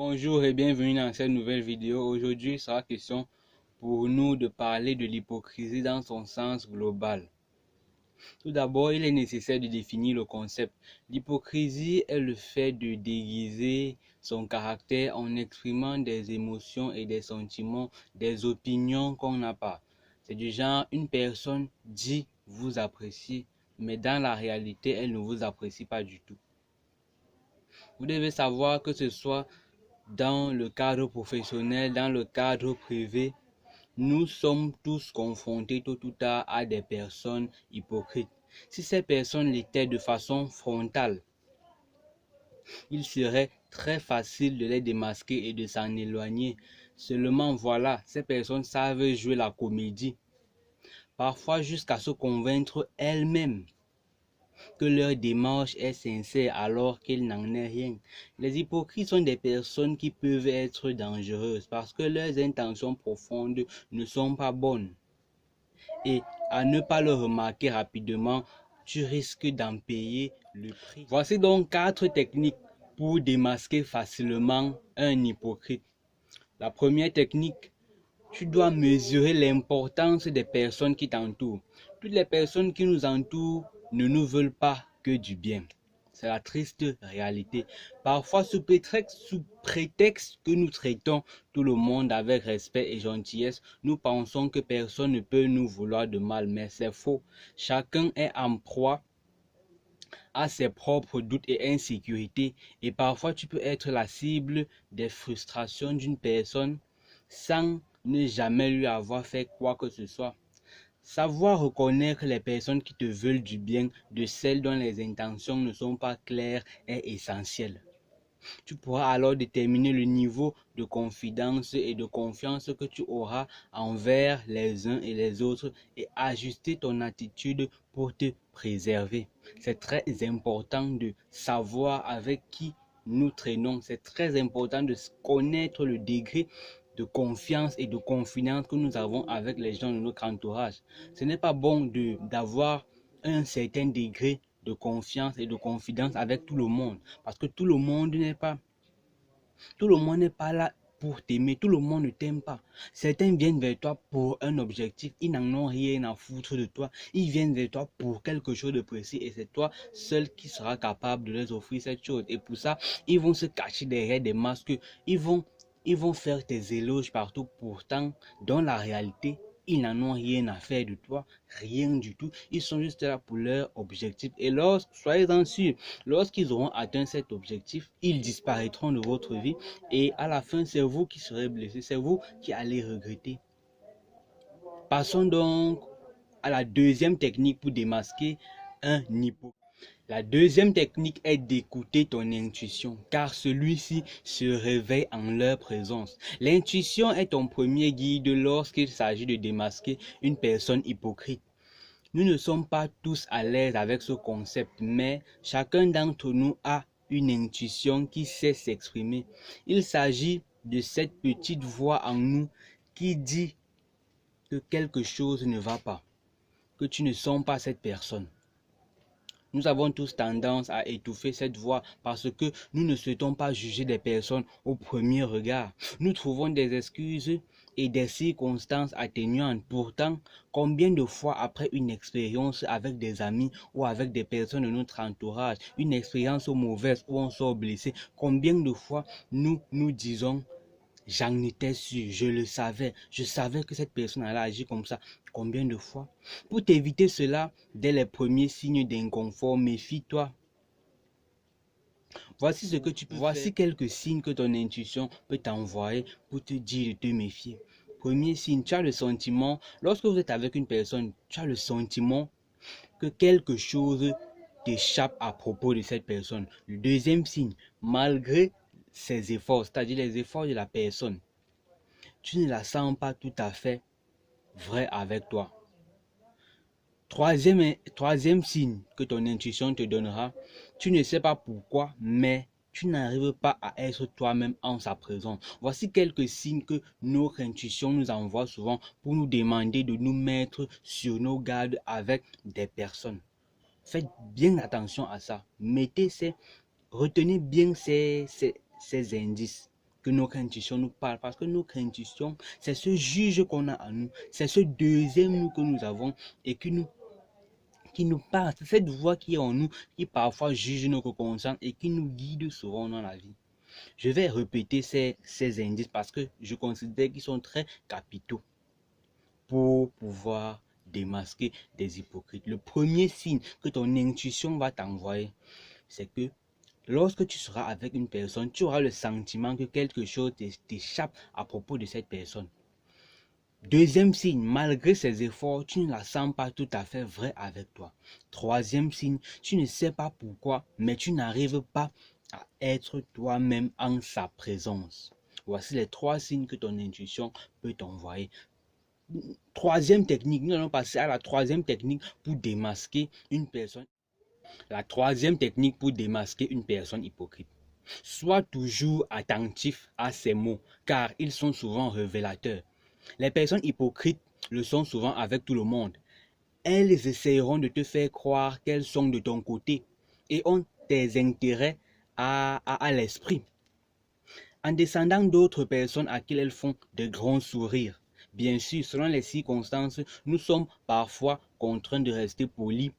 Bonjour et bienvenue dans cette nouvelle vidéo. Aujourd'hui, il sera question pour nous de parler de l'hypocrisie dans son sens global. Tout d'abord, il est nécessaire de définir le concept. L'hypocrisie est le fait de déguiser son caractère en exprimant des émotions et des sentiments, des opinions qu'on n'a pas. C'est du genre, une personne dit vous apprécier, mais dans la réalité, elle ne vous apprécie pas du tout. Vous devez savoir que ce soit dans le cadre professionnel, dans le cadre privé, nous sommes tous confrontés tôt ou tard à des personnes hypocrites. Si ces personnes l'étaient de façon frontale, il serait très facile de les démasquer et de s'en éloigner. Seulement voilà, ces personnes savent jouer la comédie, parfois jusqu'à se convaincre elles-mêmes que leur démarche est sincère alors qu'il n'en est rien. Les hypocrites sont des personnes qui peuvent être dangereuses parce que leurs intentions profondes ne sont pas bonnes. Et à ne pas le remarquer rapidement, tu risques d'en payer le prix. Voici donc 4 techniques pour démasquer facilement un hypocrite. La première technique, tu dois mesurer l'importance des personnes qui t'entourent. Toutes les personnes qui nous entourent ne nous veulent pas que du bien. C'est la triste réalité. Parfois, sous prétexte que nous traitons tout le monde avec respect et gentillesse, nous pensons que personne ne peut nous vouloir de mal, mais c'est faux. Chacun est en proie à ses propres doutes et insécurités, et parfois tu peux être la cible des frustrations d'une personne sans ne jamais lui avoir fait quoi que ce soit. Savoir reconnaître les personnes qui te veulent du bien de celles dont les intentions ne sont pas claires est essentiel. Tu pourras alors déterminer le niveau de confidence et de confiance que tu auras envers les uns et les autres et ajuster ton attitude pour te préserver. C'est très important de savoir avec qui nous traînons. C'est très important de connaître le degré de confiance et de confidence que nous avons avec les gens de notre entourage. Ce n'est pas bon d'avoir un certain degré de confiance et de confidence avec tout le monde, parce que tout le monde n'est pas là pour t'aimer, tout le monde ne t'aime pas. Certains viennent vers toi pour un objectif, ils n'en ont rien à foutre de toi, ils viennent vers toi pour quelque chose de précis et c'est toi seul qui sera capable de leur offrir cette chose. Et pour ça, ils vont se cacher derrière des masques, ils vont faire tes éloges partout, pourtant dans la réalité ils n'en ont rien à faire de toi, rien du tout. Ils sont juste là pour leur objectif. Et soyez-en sûrs, lorsqu'ils auront atteint cet objectif, ils disparaîtront de votre vie. Et à la fin, c'est vous qui serez blessé, c'est vous qui allez regretter. Passons donc à la deuxième technique pour démasquer un hypocrite. La deuxième technique est d'écouter ton intuition, car celui-ci se réveille en leur présence. L'intuition est ton premier guide lorsqu'il s'agit de démasquer une personne hypocrite. Nous ne sommes pas tous à l'aise avec ce concept, mais chacun d'entre nous a une intuition qui sait s'exprimer. Il s'agit de cette petite voix en nous qui dit que quelque chose ne va pas, que tu ne sens pas cette personne. Nous avons tous tendance à étouffer cette voix parce que nous ne souhaitons pas juger des personnes au premier regard. Nous trouvons des excuses et des circonstances atténuantes. Pourtant, combien de fois après une expérience avec des amis ou avec des personnes de notre entourage, une expérience mauvaise où on sort blessé, combien de fois nous nous disons j'en étais sûr, je savais que cette personne allait agir comme ça. Combien de fois? Pour t'éviter cela, dès les premiers signes d'inconfort, méfie-toi. Voici quelques signes que ton intuition peut t'envoyer pour te dire de te méfier. Premier signe, tu as le sentiment, lorsque vous êtes avec une personne, tu as le sentiment que quelque chose t'échappe à propos de cette personne. Le deuxième signe, malgré ses efforts, c'est-à-dire les efforts de la personne, tu ne la sens pas tout à fait vraie avec toi. Troisième signe que ton intuition te donnera, tu ne sais pas pourquoi, mais tu n'arrives pas à être toi-même en sa présence. Voici quelques signes que notre intuition nous envoie souvent pour nous demander de nous mettre sur nos gardes avec des personnes. Faites bien attention à ça. Retenez bien ces indices. que notre intuition nous parle, parce que notre intuition, c'est ce juge qu'on a en nous, c'est ce deuxième nous que nous avons et qui nous parle, c'est cette voix qui est en nous, qui parfois juge notre conscience et qui nous guide souvent dans la vie. Je vais répéter ces indices parce que je considère qu'ils sont très capitaux pour pouvoir démasquer des hypocrites. Le premier signe que ton intuition va t'envoyer, c'est que lorsque tu seras avec une personne, tu auras le sentiment que quelque chose t'échappe à propos de cette personne. Deuxième signe, malgré ses efforts, tu ne la sens pas tout à fait vraie avec toi. Troisième signe, tu ne sais pas pourquoi, mais tu n'arrives pas à être toi-même en sa présence. Voici les 3 signes que ton intuition peut t'envoyer. Troisième technique, nous allons passer à la troisième technique pour démasquer une personne. La troisième technique pour démasquer une personne hypocrite. Sois toujours attentif à ces mots, car ils sont souvent révélateurs. Les personnes hypocrites le sont souvent avec tout le monde. Elles essaieront de te faire croire qu'elles sont de ton côté et ont tes intérêts à l'esprit. En descendant d'autres personnes à qui elles font de grands sourires. Bien sûr, selon les circonstances, nous sommes parfois contraints de rester polis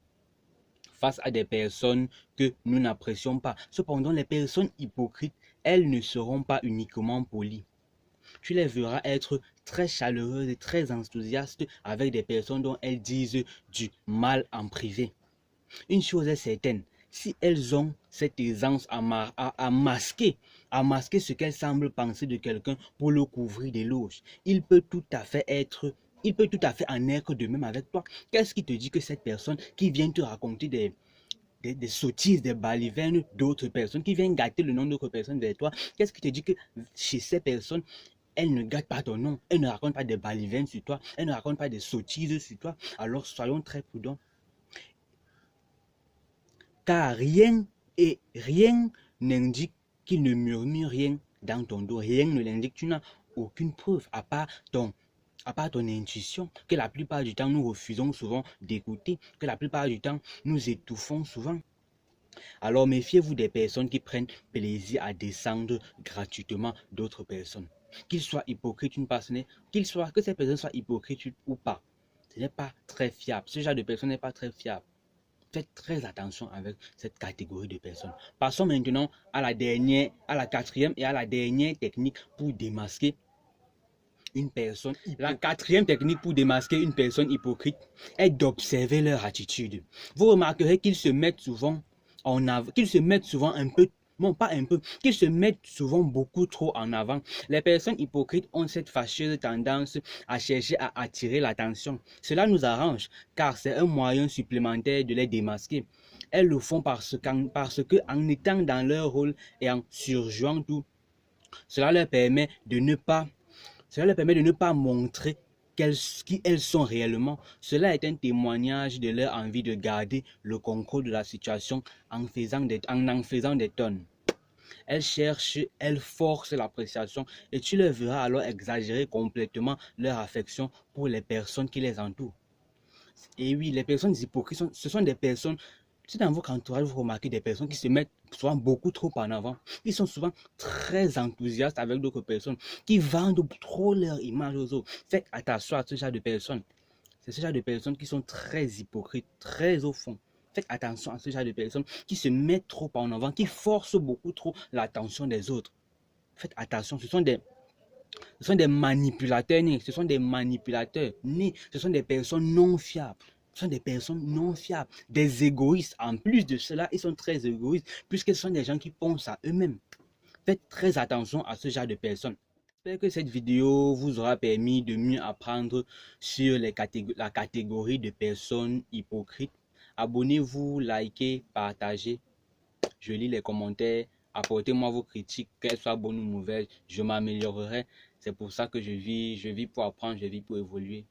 face à des personnes que nous n'apprécions pas. Cependant, les personnes hypocrites, elles ne seront pas uniquement polies. Tu les verras être très chaleureuses et très enthousiastes avec des personnes dont elles disent du mal en privé. Une chose est certaine, si elles ont cette aisance à masquer ce qu'elles semblent penser de quelqu'un pour le couvrir d'éloges, il peut tout à fait en être de même avec toi. Qu'est-ce qui te dit que cette personne qui vient te raconter des sottises, des balivernes d'autres personnes, qui viennent gâter le nom d'autres personnes vers toi, qu'est-ce qui te dit que chez ces personnes, elles ne gâtent pas ton nom, elles ne racontent pas des balivernes sur toi, elles ne racontent pas des sottises sur toi? Alors soyons très prudents. Car rien n'indique qu'il ne murmure rien dans ton dos. Rien ne l'indique. Tu n'as aucune preuve à part ton intuition, que la plupart du temps nous refusons souvent d'écouter, que la plupart du temps nous étouffons souvent. Alors méfiez-vous des personnes qui prennent plaisir à descendre gratuitement d'autres personnes. Qu'ils soient hypocrites, que ces personnes soient hypocrites ou pas, ce n'est pas très fiable. Ce genre de personne n'est pas très fiable. Faites très attention avec cette catégorie de personnes. Passons maintenant à la quatrième et à la dernière technique pour démasquer une personne hypocrite. La quatrième technique pour démasquer une personne hypocrite est d'observer leur attitude. Vous remarquerez qu'ils se mettent souvent en avant, qu'ils se mettent souvent un peu, non pas un peu, qu'ils se mettent souvent beaucoup trop en avant. Les personnes hypocrites ont cette fâcheuse tendance à chercher à attirer l'attention. Cela nous arrange car c'est un moyen supplémentaire de les démasquer. Elles le font parce que en étant dans leur rôle et en surjouant tout, cela leur permet de ne pas montrer qui elles sont réellement. Cela est un témoignage de leur envie de garder le contrôle de la situation en en faisant des tonnes. Elles forcent l'appréciation et tu les verras alors exagérer complètement leur affection pour les personnes qui les entourent. Et oui, les personnes hypocrites, ce sont des personnes. Si dans votre entourage, vous remarquez des personnes qui se mettent souvent beaucoup trop en avant, ils sont souvent très enthousiastes avec d'autres personnes, qui vendent trop leur image aux autres. Faites attention à ce genre de personnes. C'est ce genre de personnes qui sont très hypocrites, très au fond. Faites attention à ce genre de personnes qui se mettent trop en avant, qui forcent beaucoup trop l'attention des autres. Faites attention, ce sont des manipulateurs nés, ce sont des manipulateurs nés, ce sont des personnes non fiables. Ce sont des personnes non fiables, des égoïstes. En plus de cela, ils sont très égoïstes puisque ce sont des gens qui pensent à eux-mêmes. Faites très attention à ce genre de personnes. J'espère que cette vidéo vous aura permis de mieux apprendre sur la catégorie de personnes hypocrites. Abonnez-vous, likez, partagez. Je lis les commentaires. Apportez-moi vos critiques, qu'elles soient bonnes ou mauvaises. Je m'améliorerai. C'est pour ça que je vis pour apprendre, je vis pour évoluer.